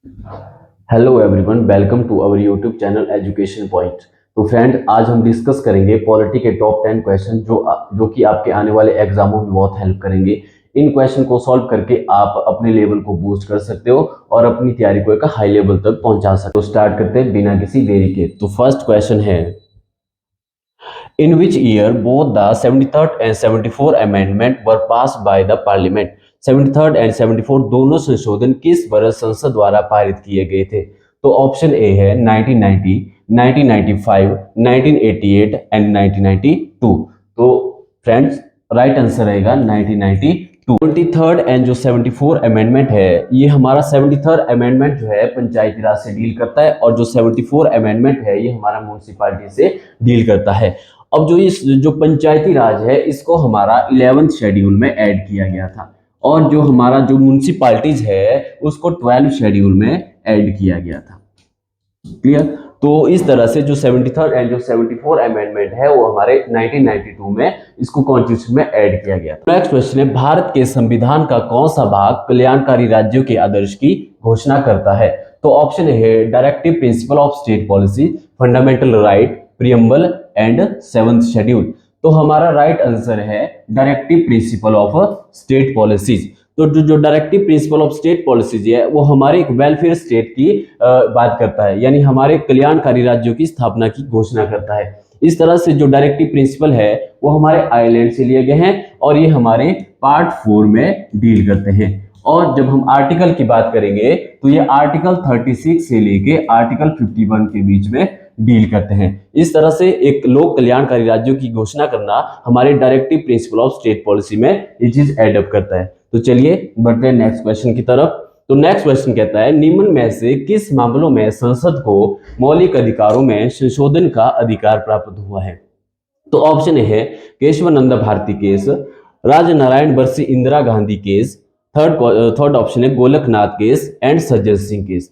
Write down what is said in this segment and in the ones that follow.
Hello everyone, welcome to our YouTube channel education point. तो friend, आज हम discuss करेंगे पॉलिटी के टॉप 10 क्वेश्चन जो कि आपके आने वाले एग्जामों में बहुत हेल्प करेंगे। इन क्वेश्चन को सॉल्व करके आप अपने लेवल को बूस्ट कर सकते हो और अपनी तैयारी को एक हाई लेवल तक पहुंचा सकते हो। तो स्टार्ट करते हैं बिना किसी देरी के। तो फर्स्ट क्वेश्चन है, in which year both the 73rd and 74th amendment were pass by the parliament. 73rd and 74 दोनों संशोधन किस वर्ष संसद द्वारा पारित किए गए थे? तो ऑप्शन ए है 1990, 1995, 1988 एंड 1992। तो फ्रेंड्स, राइट आंसर रहेगा 1992। 73rd एंड जो 74 अमेंडमेंट है, ये हमारा 73rd अमेंडमेंट जो है पंचायती राज से डील करता है और जो 74 अमेंडमेंट है ये हमारा म्यूनिसिपैलिटी से डील करता है। अब जो पंचायती राज है इसको हमारा 11th शेड्यूल में ऐड किया गया था और जो हमारा जो म्यूनिसिपैलिटीज है उसको 12th शेड्यूल में ऐड किया गया था। क्लियर? तो इस तरह से जो 73rd एंड जो 74 अमेंडमेंट है वो हमारे 1992 में इसको कॉन्स्टिट्यूशन में ऐड किया गया। नेक्स्ट क्वेश्चन है, भारत के संविधान का कौन सा भाग कल्याणकारी राज्यों के आदर्श की घोषणा करता है? तो ऑप्शन है directive principle of state policy, fundamental right, preamble and 7th schedule. तो हमारा राइट आंसर है directive principle of state policies. तो जो directive principle of state policies है वो हमारे एक वेलफेयर स्टेट की बात करता है, यानी हमारे कल्याणकारी राज्यों की स्थापना की घोषणा करता है। इस तरह से जो डायरेक्टिव प्रिंसिपल है वो हमारे आयरलैंड से लिए गए हैं और ये हमारे पार्ट 4 में डील करते हैं। और जब हम आर्टिकल की बात करेंगे तो ये आर्टिकल 36 से लेके आर्टिकल 51 के बीच में डील करते हैं। इस तरह से एक लोक कल्याणकारी राज्यों की घोषणा करना हमारे directive principle of state policy में ये चीज एडअप करता है। तो चलिए बढ़ते हैं नेक्स्ट क्वेश्चन की तरफ। तो नेक्स्ट क्वेश्चन कहता है, निम्न में से किस मामलों में संसद को मौलिक अधिकारों में संशोधन का अधिकार प्राप्त हुआ है? तो ऑप्शन है केशवानंद भारती केस, राजनारायण बरसी Indira Gandhi case, third option है Golaknath case and Sajjan Singh case.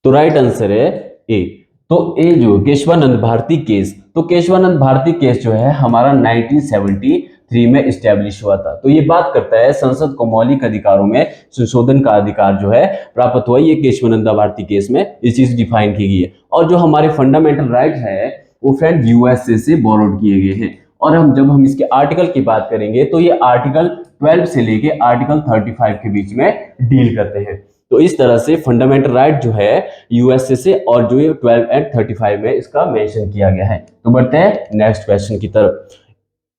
तो राइट आंसर है ए। तो ए जो केशवानंद भारती केस, तो केशवानंद भारती केस जो है हमारा 1973 में इस्टेब्लिश हुआ था। तो ये बात करता है संसद को मौलिक अधिकारों में संशोधन का अधिकार जो है प्राप्त हुआ, ये केशवानंद भारती केस में ये चीज डिफाइन की गई है। और जो हमारे फंडामेंटल राइट है वो फ्रेंड यूएसए से बोरोड किए गए हैं। और जब हम इसके आर्टिकल की बात करेंगे तो ये आर्टिकल 12 से लेके आर्टिकल 35 के बीच में डील करते हैं। तो इस तरह से फंडामेंटल राइट जो है यूएसए से और जो ये 12 एंड 35 में इसका मेंशन किया गया है। तो बढ़ते हैं नेक्स्ट क्वेश्चन की तरफ।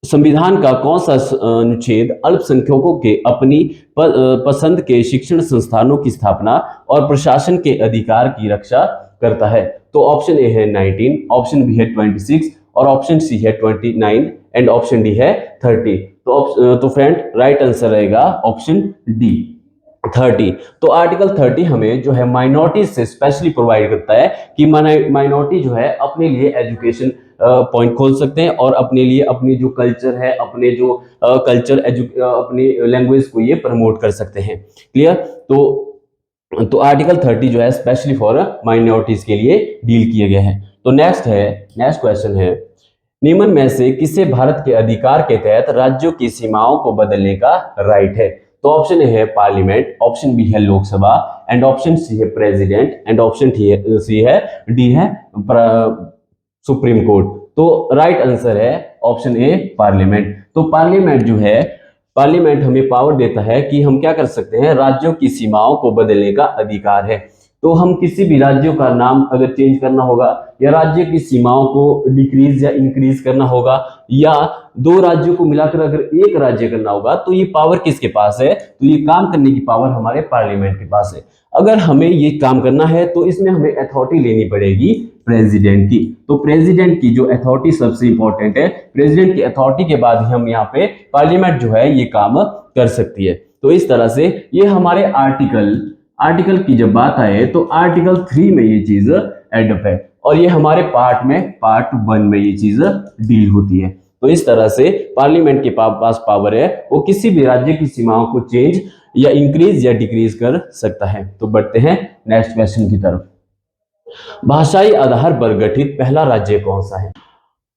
संविधान का कौन सा अनुच्छेद अल्पसंख्यकों के अपनी पसंद के शिक्षण संस्थानों की स्थापना और प्रशासन के अधिकार की रक्षा करता है? तो ऑप्शन ए है 19, ऑप्शन बी है 26 और ऑप्शन सी है 29 एंड ऑप्शन डी है 30। तो फ्रेंड राइट आंसर रहेगा ऑप्शन डी 30। तो आर्टिकल 30 हमें जो है माइनॉरिटी से स्पेशली प्रोवाइड करता है कि माइनॉरिटी जो है अपने लिए एजुकेशन पॉइंट खोल सकते हैं और अपने लिए अपनी जो कल्चर है, अपने जो अपनी लैंग्वेज को ये प्रमोट कर सकते हैं। क्लियर? तो आर्टिकल 30 जो है स्पेशली फॉर माइनॉरिटीज के लिए डील किए गए हैं। तो नेक्स्ट क्वेश्चन है, निम्न में से किसे भारत के अधिकार के तहत राज्यों की सीमाओं को बदलने का राइट है? तो ऑप्शन ए है पार्लियामेंट, ऑप्शन बी है लोकसभा एंड ऑप्शन सी है प्रेसिडेंट एंड ऑप्शन डी है सुप्रीम कोर्ट। तो राइट आंसर है ऑप्शन ए पार्लियामेंट। तो पार्लियामेंट हमें पावर देता है कि हम क्या कर सकते हैं, राज्यों की सीमाओं को बदलने का अधिकार है। तो हम किसी भी राज्यों का नाम अगर चेंज करना होगा या राज्य की सीमाओं को डिक्रीज या इंक्रीज करना होगा या दो राज्यों को मिलाकर अगर एक राज्य करना होगा तो ये पावर किसके पास है? तो ये काम करने की पावर हमारे पार्लियामेंट के पास है। अगर हमें ये काम करना है तो इसमें हमें अथॉरिटी लेनी पड़ेगी प्रेसिडेंट की। तो प्रेसिडेंट की जो अथॉरिटी सबसे इंपॉर्टेंट है, प्रेसिडेंट की अथॉरिटी के बाद ही हम यहाँ पे पार्लियामेंट जो है ये काम कर सकती है। तो इस तरह से ये हमारे आर्टिकल की जब बात आए तो आर्टिकल 3 में ये चीज एडअप है और ये हमारे पार्ट 1 में ये चीज डील होती है। तो इस तरह से पार्लियामेंट के पास पावर है, वो किसी भी राज्य की सीमाओं को चेंज या इंक्रीज या डिक्रीज कर सकता है। तो बढ़ते हैं नेक्स्ट क्वेश्चन की तरफ। भाषाई आधार पर गठित पहला राज्य कौन सा है?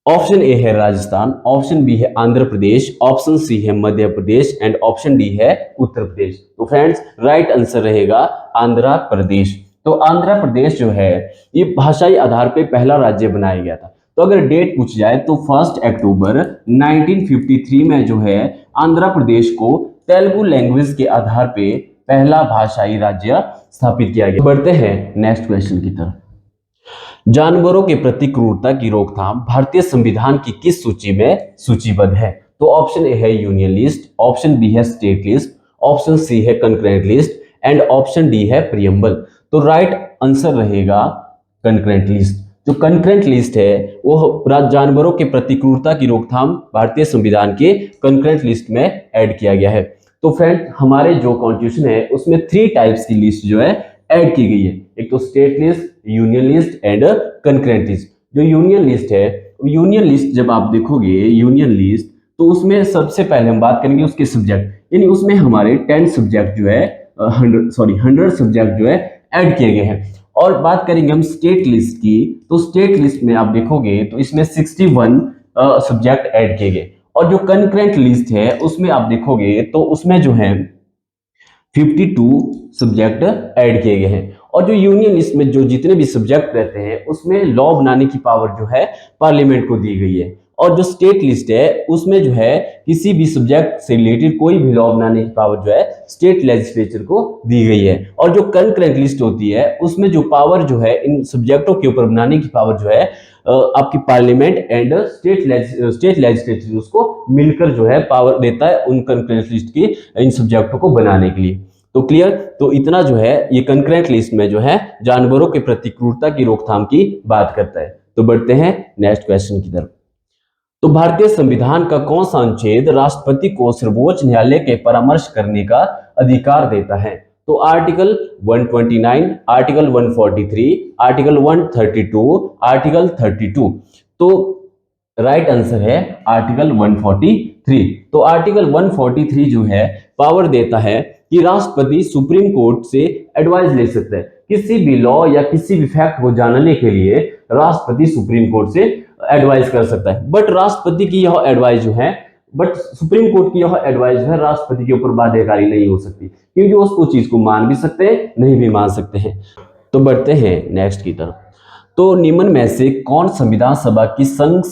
ऑप्शन ए है राजस्थान, ऑप्शन बी है आंध्र प्रदेश, ऑप्शन सी है Madhya Pradesh and option D है उत्तर प्रदेश। तो फ्रेंड्स राइट आंसर रहेगा आंध्र प्रदेश। तो आंध्र प्रदेश जो है ये भाषाई आधार पे पहला राज्य बनाया गया था। तो अगर डेट पूछ जाए तो 1 अक्टूबर 1953 में जो है आंध्र प्रदेश को तेलुगु लैंग्वेज के आधार पे पहला भाषाई राज्य स्थापित किया गया। बढ़ते हैं नेक्स्ट क्वेश्चन की तरफ। जानवरों के प्रति क्रूरता की रोकथाम भारतीय संविधान की किस सूची में सूचीबद्ध है? तो ऑप्शन ए है यूनियन लिस्ट, ऑप्शन बी है स्टेट लिस्ट, ऑप्शन सी है concurrent list and option D है प्रियम्बल। तो राइट आंसर रहेगा कंकरेंट लिस्ट। जो कंकरेंट लिस्ट है वो जानवरों के प्रति क्रूरता की रोकथाम भारतीय संविधान के कंकरेंट लिस्ट में ऐड किया गया है। तो फ्रेंड हमारे जो कॉन्स्टिट्यूशन है उसमें 3 टाइप्स की लिस्ट जो है ऐड की गई है। एक तो state list, union list and concurrent list. जो यूनियन लिस्ट है, यूनियन लिस्ट जब आप देखोगे यूनियन लिस्ट तो उसमें सबसे पहले हम बात करेंगे उसके सब्जेक्ट, यानी उसमें हमारे 10 सब्जेक्ट जो है 100 सब्जेक्ट जो है ऐड किए गए हैं। और बात करेंगे हम स्टेट लिस्ट की, तो स्टेट लिस्ट में आप देखोगे तो इसमें 61 सब्जेक्ट ऐड किए गए। और जो कंकरेंट लिस्ट है उसमें आप देखोगे तो उसमें जो है 52 सब्जेक्ट ऐड किए गए हैं। और जो यूनियन लिस्ट में जो जितने भी सब्जेक्ट रहते हैं उसमें लॉ बनाने की पावर जो है पार्लियामेंट को दी गई है। और जो स्टेट लिस्ट है उसमें जो है किसी भी सब्जेक्ट से रिलेटेड कोई भी लॉ बनाने की पावर जो है स्टेट लेजिस्लेचर को दी गई है। और जो कंकरेंट लिस्ट होती है उसमें जो पावर जो है इन सब्जेक्टों के ऊपर बनाने की पावर जो है आपकी पार्लियामेंट एंड स्टेट लेजिस्लेचर उसको मिलकर जो है पावर देता है उन कंकरेंट लिस्ट की इन सब्जेक्टों को बनाने के लिए। तो क्लियर, तो इतना जो है ये कंकरेंट लिस्ट में जो है जानवरों के प्रति क्रूरता की रोकथाम की बात करता है। तो बढ़ते हैं नेक्स्ट क्वेश्चन की तरफ। तो भारतीय संविधान का कौन सा अनुच्छेद राष्ट्रपति को सर्वोच्च न्यायालय के परामर्श करने का अधिकार देता है? तो आर्टिकल 129, आर्टिकल 143, आर्टिकल 132, आर्टिकल 32। तो राइट आंसर है आर्टिकल 143। तो आर्टिकल 143 जो है पावर देता है कि राष्ट्रपति सुप्रीम कोर्ट से एडवाइस ले सकता है किसी भी लॉ या किसी भी फैक्ट को जानने के लिए। राष्ट्रपति सुप्रीम कोर्ट से एडवाइस कर सकता है, बट राष्ट्रपति की यह एडवाइस जो है बट सुप्रीम कोर्ट की यह एडवाइस जो है राष्ट्रपति के ऊपर बाध्यकारी नहीं हो सकती, क्योंकि उसको चीज को मान भी सकते हैं नहीं भी मान सकते हैं। तो बढ़ते हैं नेक्स्ट की तरफ। तो निम्न में से कौन संविधान सभा की संघ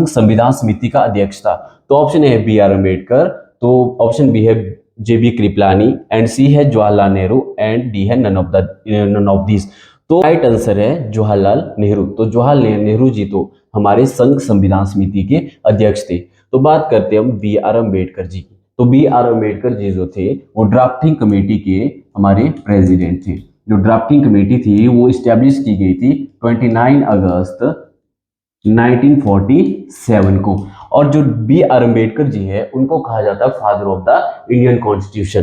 संविधान समिति का अध्यक्ष था? तो ऑप्शन ए है बी आर अम्बेडकर, तो ऑप्शन बी है जेबी कृपलानी एंड सी है जवाहरलाल नेहरू एंड डी है नन ऑफ दिस। तो राइट आंसर है जवाहरलाल नेहरू। तो जवाहरलाल नेहरू जी तो हमारे संघ संविधान समिति के अध्यक्ष थे। तो बात करते हैं हम बी आर अम्बेडकर जी की। तो बी आर अम्बेडकर जी जो थे वो ड्राफ्टिंग कमेटी के हमारे प्रेसिडेंट थे। जो ड्राफ्टिंग कमेटी थी वो इस्टेब्लिश की गई थी 29 अगस्त 1947 को। और जो बी आर अम्बेडकर जी है उनको कहा जाता है father of the Indian constitution.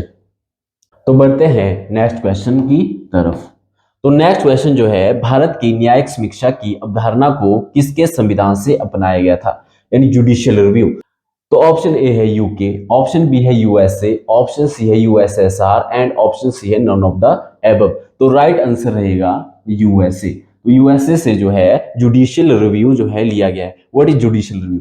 तो बढ़ते हैं नेक्स्ट क्वेश्चन की तरफ। तो नेक्स्ट क्वेश्चन जो है भारत की न्यायिक समीक्षा की अवधारणा को किसके संविधान से अपनाया गया था, यानी जुडिशियल रिव्यू? तो ऑप्शन ए है यूके, ऑप्शन बी है यूएसए, ऑप्शन सी है यूएसएसआर एंड ऑप्शन सी है नन ऑफ द एबव। तो राइट आंसर रहेगा यूएसए। तो यूएसए से जो है जुडिशियल रिव्यू जो है लिया गया है। What is judicial review?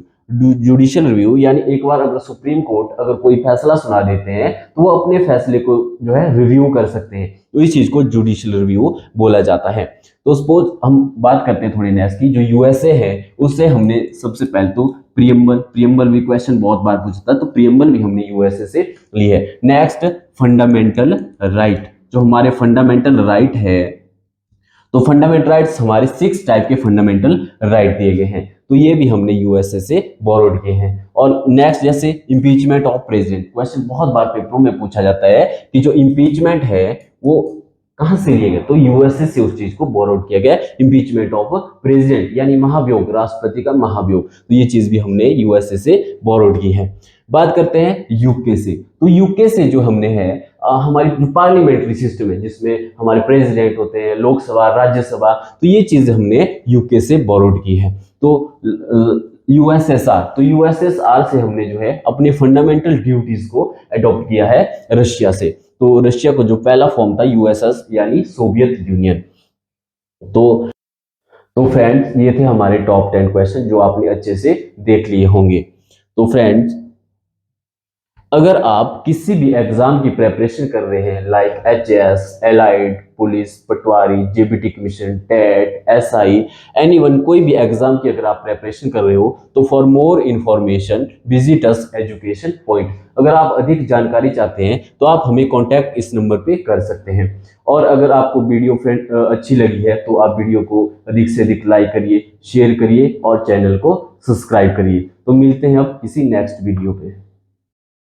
Judicial review यानी एक बार अगर सुप्रीम कोर्ट अगर कोई फैसला सुना देते हैं तो वो अपने फैसले को जो है रिव्यू कर सकते हैं, तो इस चीज को जुडिशियल रिव्यू बोला जाता है। तो सपोज हम बात करते हैं थोड़ी नेक्स्ट की। जो यूएसए है उससे हमने सबसे पहले तो प्रियम्बल भी क्वेश्चन बहुत बार पूछता है, तो प्रियम्बल भी हमने यूएसए से ली है। नेक्स्ट फंडामेंटल राइट, जो हमारे फंडामेंटल राइट है, तो फंडामेंटल राइट्स हमारे 6 टाइप के फंडामेंटल राइट दिए गए हैं, तो ये भी हमने यूएसए से बोरोड किए हैं। और नेक्स्ट जैसे इंपीचमेंट ऑफ प्रेसिडेंट, क्वेश्चन बहुत बार पेपरों में पूछा जाता है कि जो इंपीचमेंट है वो कहां से लिए गए, तो यूएसए से उस चीज को बोरोड किया गया। इंपीचमेंट ऑफ प्रेसिडेंट यानी महाभियोग, राष्ट्रपति का महाभियोग, तो ये चीज भी हमने यूएसए से बोरोड की है। बात करते हैं यूके से। तो यूके से जो हमने है हमारी जो पार्लियामेंट्री सिस्टम है जिसमें हमारे प्रेसिडेंट होते हैं, लोकसभा, राज्यसभा, तो ये चीज हमने यूके से बोरोड की है। तो यूएसएसआर, तो यूएसएसआर से हमने जो है अपने फंडामेंटल ड्यूटीज को अडॉप्ट किया है रशिया से। तो रशिया को जो पहला फॉर्म था यूएसएस यानी सोवियत यूनियन। तो तो फ्रेंड्स ये थे हमारे टॉप 10 क्वेश्चन जो आपने अच्छे से देख लिए होंगे। तो फ्रेंड्स अगर आप किसी भी एग्जाम की प्रेपरेशन कर रहे हैं like HAS, allied, police, patwari, JBT commission, TET, SI, anyone, कोई भी एग्जाम की अगर आप प्रेपरेशन कर रहे हो तो for more information visit us education point. अगर आप अधिक जानकारी चाहते हैं तो आप हमें कांटेक्ट इस नंबर पे कर सकते हैं। और अगर आपको वीडियो फ्रेंड अच्छी लगी है तो आप वीडियो को अधिक से अधिक लाइक करिए, शेयर करिए और चैनल को सब्सक्राइब करिए। तो मिलते हैं अब किसी नेक्स्ट वीडियो पे।